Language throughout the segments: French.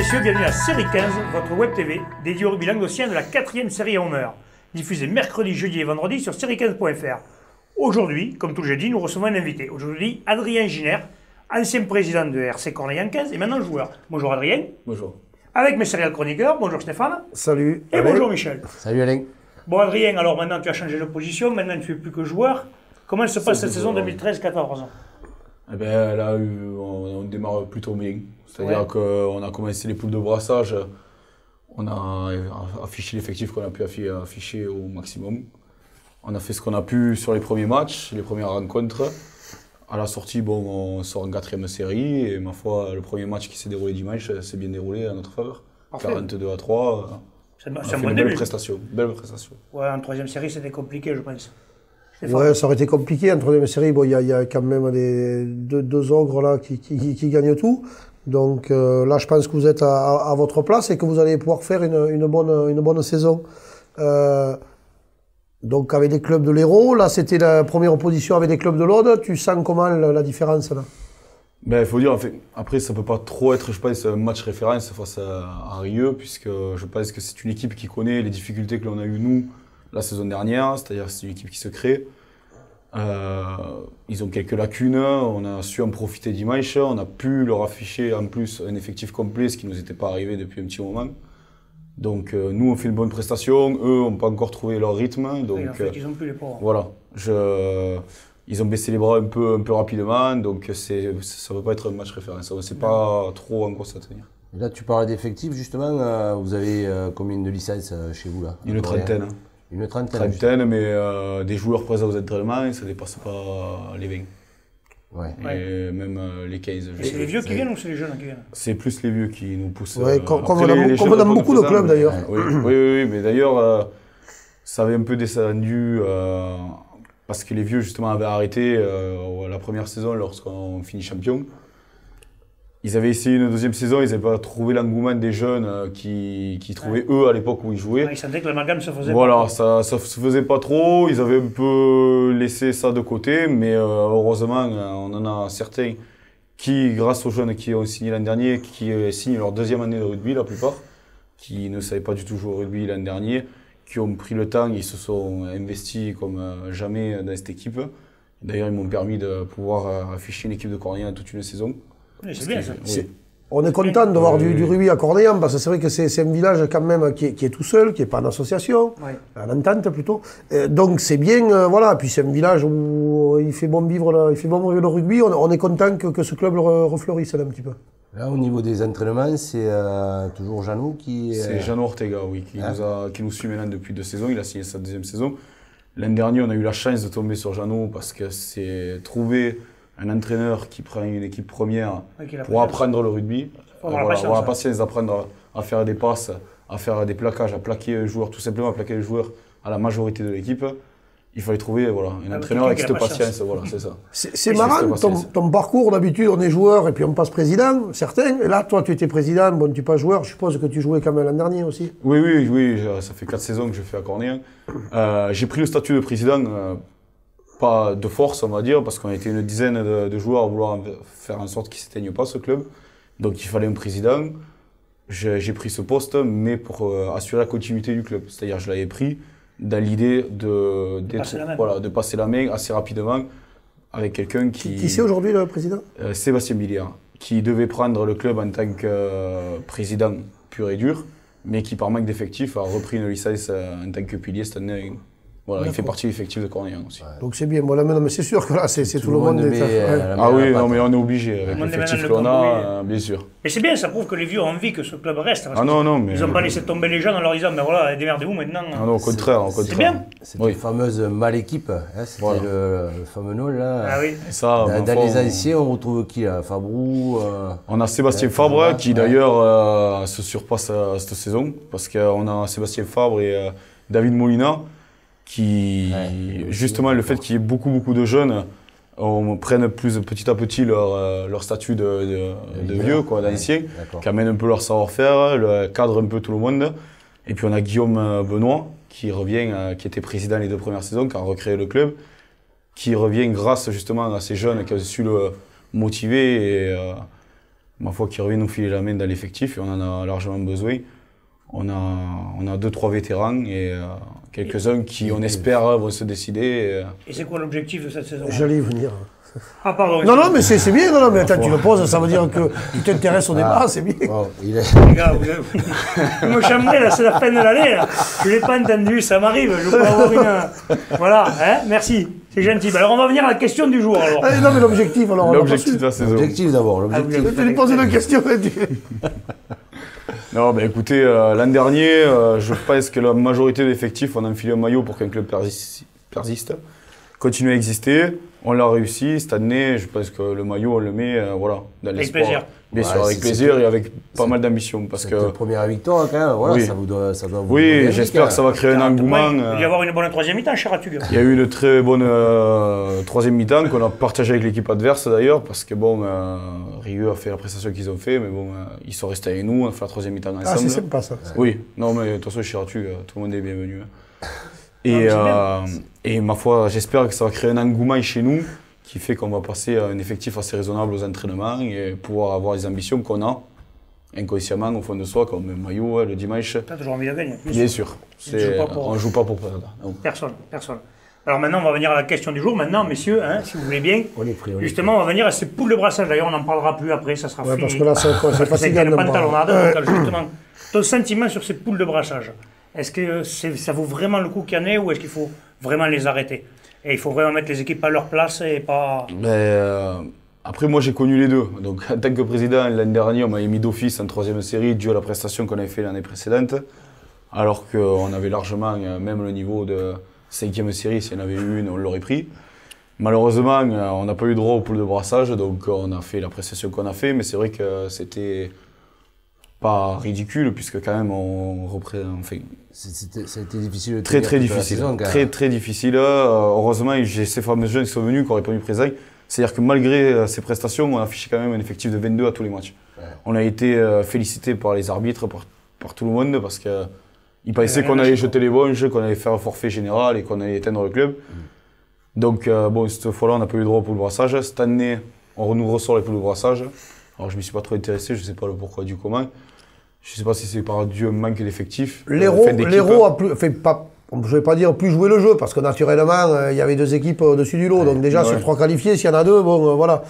messieurs, bienvenue à Série 15, votre web TV dédiée au rugby languedocien de la 4e série à Homer, diffusée mercredi, jeudi et vendredi sur série15.fr. Aujourd'hui, comme tout le jeudi, nous recevons un invité. Aujourd'hui, Adrien Giner, ancien président de RC Cornellans 15 et maintenant joueur. Bonjour Adrien. Bonjour. Avec mes serial chroniqueurs, bonjour Stéphane. Salut. Et Alain. bonjour Michel. Salut Alain. Bon Adrien, alors maintenant tu as changé de position, maintenant tu es plus que joueur. Comment se passe cette saison 2013-14? Eh ben, là, on démarre plutôt bien. C'est-à-dire qu'on a commencé les poules de brassage, on a affiché l'effectif qu'on a pu afficher au maximum. On a fait ce qu'on a pu sur les premiers matchs, les premières rencontres. À la sortie, bon, on sort en 4e série et ma foi, le premier match qui s'est déroulé dimanche s'est bien déroulé à notre faveur. Parfait. 42-3. C'est un bon bon début. début. Belle prestation. Ouais, en 3e série c'était compliqué je pense. Ouais, ça aurait été compliqué en 3e série. Bon, il y a quand même deux ogres là qui gagnent tout. Donc là, je pense que vous êtes à votre place et que vous allez pouvoir faire une bonne saison. Donc avec les clubs de l'Hérault, là c'était la première opposition avec les clubs de l'Aude. Tu sens comment la différence là? Ben, il faut dire, en fait, après ça peut pas trop être, je pense, un match référence face à Rieux, puisque je pense que c'est une équipe qui connaît les difficultés que l'on a eues nous la saison dernière, c'est-à-dire c'est une équipe qui se crée. Ils ont quelques lacunes, on a su en profiter dimanche, on a pu leur afficher en plus un effectif complet, ce qui ne nous était pas arrivé depuis un petit moment. Donc nous on fait une bonne prestation, eux n'ont pas encore trouvé leur rythme. Donc, oui, en fait, ils ont plus les pauvres. Voilà, ils ont baissé les bras un peu rapidement, donc ça ne peut pas être un match référence, on ne sait pas trop en quoi ça tenir. Et là tu parlais d'effectifs justement, vous avez combien de licences chez vous là? Une trentaine. Une trentaine, mais des joueurs présents aux entraînements, ça ne dépasse pas les 20. Ouais. Et même les 15. C'est les vieux qui viennent ou c'est les jeunes qui viennent? C'est plus les vieux qui nous poussent. Ouais, comme dans beaucoup de clubs d'ailleurs. Oui, mais d'ailleurs, ça avait un peu descendu parce que les vieux justement avaient arrêté la première saison lorsqu'on finit champion. Ils avaient essayé une deuxième saison, ils n'avaient pas trouvé l'engouement des jeunes qui trouvaient eux à l'époque où ils jouaient. Ils sentaient que l'amalgame se faisait voilà, pas. ça se faisait pas trop, ils avaient un peu laissé ça de côté, mais heureusement, on en a certains qui, grâce aux jeunes qui ont signé l'an dernier, qui signent leur deuxième année de rugby, la plupart, qui ne savaient pas du tout jouer au rugby l'an dernier, qui ont pris le temps, ils se sont investis comme jamais dans cette équipe. D'ailleurs, ils m'ont permis de pouvoir afficher une équipe de Cornellans toute une saison. Oui, c'est bien ça. Oui. On est content de voir du rugby à Cornellans parce que c'est vrai que c'est un village quand même qui est tout seul, qui n'est pas en association, en entente plutôt. Donc c'est bien, voilà. Puis c'est un village où il fait bon vivre le rugby. On est content que ce club le refleurisse là, un petit peu. Là au niveau des entraînements, c'est toujours Jeannot qui... C'est Jeannot Ortega, oui, qui nous suit maintenant depuis 2 saisons. Il a signé sa 2e saison. L'an dernier, on a eu la chance de tomber sur Jeannot parce que c'est trouver un entraîneur qui prend une équipe première pour apprendre le rugby, avoir la patience d'apprendre à faire des passes, à faire des plaquages, à plaquer les joueurs, tout simplement à plaquer les joueurs à la majorité de l'équipe. Il fallait trouver un entraîneur avec cette patience, voilà, c'est ça. C'est marrant, ton parcours, d'habitude on est joueur et puis on passe président, certains, et là toi tu étais président, bon tu n'es pas joueur, je suppose que tu jouais quand même l'an dernier aussi. Oui, ça fait 4 saisons que je fais à Cornellans. J'ai pris le statut de président, pas de force on va dire, parce qu'on était une dizaine de joueurs à vouloir faire en sorte qu'il ne s'éteigne pas ce club. Donc il fallait un président. J'ai pris ce poste, mais pour assurer la continuité du club. C'est-à-dire je l'avais pris dans l'idée de passer la main assez rapidement avec quelqu'un qui... Qui c'est aujourd'hui le président? Sébastien Billiard, qui devait prendre le club en tant que président pur et dur, mais qui par manque d'effectifs a repris une licence en tant que pilier cette année. Voilà, il fait partie de l'effectif de Cornellans aussi. Ouais. Donc c'est bien, voilà, mais c'est sûr que là c'est tout le monde. Ah oui, non, mais on est obligé avec l'effectif qu'on a, bien sûr. Mais c'est bien, ça prouve que les vieux ont envie que ce club reste. Ah non, mais... Ils n'ont pas laissé tomber les jeunes en leur disant, ben voilà, démerdez-vous maintenant. Non, au contraire. C'est bien. C'était une fameuse mal-équipe, hein, c'était le fameux nom là. Ah oui. Ça, dans les anciens, on retrouve qui là? Fabrou On a Sébastien Fabre qui d'ailleurs se surpasse cette saison, parce qu'on a Sébastien Fabre et David Molina, qui, justement, le fait qu'il y ait beaucoup de jeunes, on prenne petit à petit leur statut de vieux, d'anciens, qui amènent un peu leur savoir-faire, cadre un peu tout le monde. Et puis on a Guillaume Benoît, qui revient, qui était président les 2 premières saisons, qui a recréé le club, qui revient grâce justement à ces jeunes qui ont su le motiver ma foi, qui revient nous filer la main dans l'effectif et on en a largement besoin. On a 2-3 vétérans et quelques-uns qui, on espère, vont se décider. Et c'est quoi l'objectif de cette saison? J'allais y venir. Ah, pardon. Non, mais c'est bien. Non, mais attends, tu le poses, ça veut dire que tu t'intéresses au débat, c'est bien. Bon, il est... Les gars, vous me chambrez, là, c'est la fin de l'année, là. Je l'ai pas entendu, ça m'arrive, je peux avoir une... Voilà, hein, merci, c'est gentil. Alors, on va venir à la question du jour, alors. Non, mais l'objectif, alors... L'objectif de la saison. L'objectif d'abord, l'objectif. Tu lui poses une question, Non, ben écoutez, l'an dernier, je pense que la majorité de l'effectif, on a enfilé un maillot pour qu'un club persiste, continue à exister. On l'a réussi. Cette année, je pense que le maillot, on le met voilà, dans l'espoir. Avec plaisir. Bien sûr, avec plaisir et avec pas mal d'ambition. Cette première victoire, quand même, voilà, oui. ça doit vous... Oui, j'espère que ça va créer un engouement. Il va y avoir une bonne troisième mi-temps, cher Atug. Il y a eu une très bonne troisième mi-temps qu'on a partagée avec l'équipe adverse d'ailleurs, parce que bon, Rieux a fait la prestation qu'ils ont fait, mais bon, ils sont restés avec nous, on a fait la troisième mi-temps ensemble. Ah, c'est sympa ça. Oui, non, mais de toute façon, chez Atug, tout le monde est bienvenu. Et ma foi, j'espère que ça va créer un engouement chez nous qui fait qu'on va passer à un effectif assez raisonnable aux entraînements et pouvoir avoir les ambitions qu'on a inconsciemment au fond de soi, comme le maillot le dimanche. Tu as toujours envie de gagner. Bien sûr. On ne joue pas pour perdre. Personne. Alors maintenant, on va venir à la question du jour. Maintenant, messieurs, hein, si vous voulez bien, justement, on va venir à ces poules de brassage. D'ailleurs, on n'en parlera plus après, ça sera fini. Parce que là, c'est fatigant. Le pantalonnade, donc, justement, ton sentiment sur ces poules de brassage. Est-ce que ça vaut vraiment le coup qu'il y en ait ou est-ce qu'il faut vraiment les arrêter? Et il faut vraiment mettre les équipes à leur place et pas... Après, moi, j'ai connu les deux. Donc, en tant que président, l'année dernière, on m'avait mis d'office en troisième série dû à la prestation qu'on avait fait l'année précédente. Alors qu'on avait largement, même le niveau de cinquième série, s'il y en avait eu une, on l'aurait pris. Malheureusement, on n'a pas eu droit aux poules de brassage, donc on a fait la prestation qu'on a fait. Mais c'est vrai que c'était pas ridicule, puisque quand même, on représente... Enfin, ça a été difficile. Très difficile. Très difficile. Heureusement, j'ai ces fameux jeunes qui sont venus, qui ont répondu présent. C'est-à-dire que malgré ces prestations, on a affiché quand même un effectif de 22 à tous les matchs. Ouais. On a été félicité par les arbitres, par tout le monde, parce qu'ils pensaient qu'on allait jeter les bonges, qu'on allait faire un forfait général et qu'on allait éteindre le club. Donc, bon, cette fois-là, on n'a pas eu le droit aux poules de brassage. Cette année, on nous ressort les poules de brassage. Alors, je ne m'y suis pas trop intéressé, je ne sais pas le pourquoi du comment. Je ne sais pas si c'est par dû un manque d'effectifs. L'Hérault a plus, pas, je ne vais pas dire plus jouer le jeu, parce que naturellement, il y avait deux équipes au-dessus du lot. Donc déjà, sur 3 qualifiés, s'il y en a 2, bon, voilà.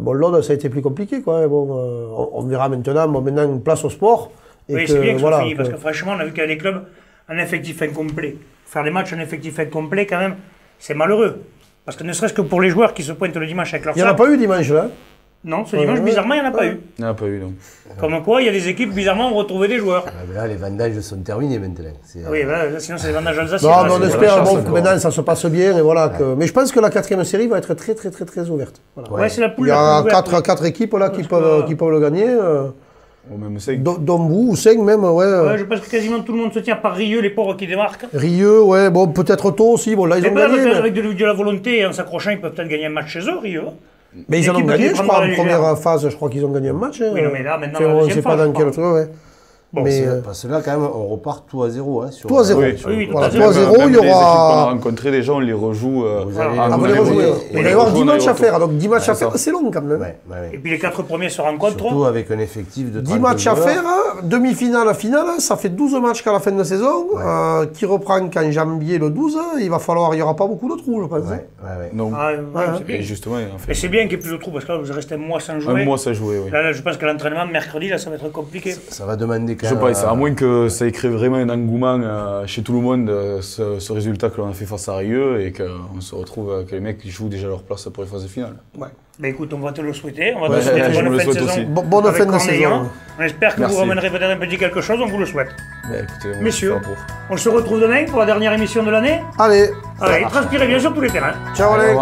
Bon, l'Aude, ça a été plus compliqué, quoi. Bon, on verra maintenant. Bon, maintenant, place au sport. Et oui, c'est bien que ça finisse, parce que franchement, on a vu qu'il y a des clubs en effectif incomplet. Faire des matchs en effectif incomplet, quand même, c'est malheureux. Parce que ne serait-ce que pour les joueurs qui se pointent le dimanche avec leur... Il n'y en a pas eu dimanche, là. Non, ce dimanche, bizarrement, il n'y en a pas eu. Il n'y en a pas eu, non. Comme quoi, il y a des équipes, bizarrement, ont retrouvé des joueurs. Mais là, les vendages sont terminés maintenant. Oui, là, sinon, c'est les vendages alsaciens. Non, mais on espère que maintenant, ça se passe bien. Et voilà, mais je pense que la 4e série va être très ouverte. Voilà. Ouais, c'est la poule. Il y a 4 équipes là, qui peuvent le gagner. Ou même 5. Dombou ou 5 même, ouais. Je pense que quasiment tout le monde se tient par Rieux, les pauvres qui démarquent. Rieux, ouais, bon, peut-être tôt aussi. Bon, là, ils ont gagné. Avec de la volonté et en s'accrochant, ils peuvent peut-être gagner un match chez eux, Rieux. Mais ils en ont gagné, je crois, en première phase, je crois qu'ils ont gagné un match. Oui, non, mais là, maintenant, on ne sait pas dans quel truc, ouais. Bon, mais parce que là, quand même, on repart tout à 0. Hein, tout à 0. Oui, voilà, tout à 0, il y aura... Les équipes qu'on a rencontrées, déjà, on les rejoue. Vous les rejouez. Il va y avoir 10 matchs à faire, donc 10 matchs à faire, c'est long quand même. Et puis les 4 premiers se rencontrent. Surtout avec un effectif de 10 matchs à faire, demi-finale, finale, ça fait 12 matchs qu'à la fin de la saison, qui reprend qu'en janvier le 12, il n'y aura pas beaucoup de trous, je pense. Non. C'est bien. Justement, et c'est bien qu'il y ait plus de trous, parce que là, vous restez un mois sans jouer. Un mois sans jouer, oui. Là, je pense que l'entraînement, mercredi, là, ça va être compliqué. Ça va demander quand même... Je pense, à moins que ça ait créé vraiment un engouement chez tout le monde, ce résultat que l'on a fait face à Rieux, et qu'on se retrouve que les mecs jouent déjà leur place pour les phases finales. Ouais. Ben écoute, on va te le souhaiter. On va te souhaiter une bonne fin de saison. Bonne fin de saison. On espère que vous ramènerez peut-être un petit quelque chose, on vous le souhaite. Ben, écoutez, messieurs, on se retrouve demain pour la dernière émission de l'année. Allez, transpirez bien sur tous les terrains. Ciao, allez.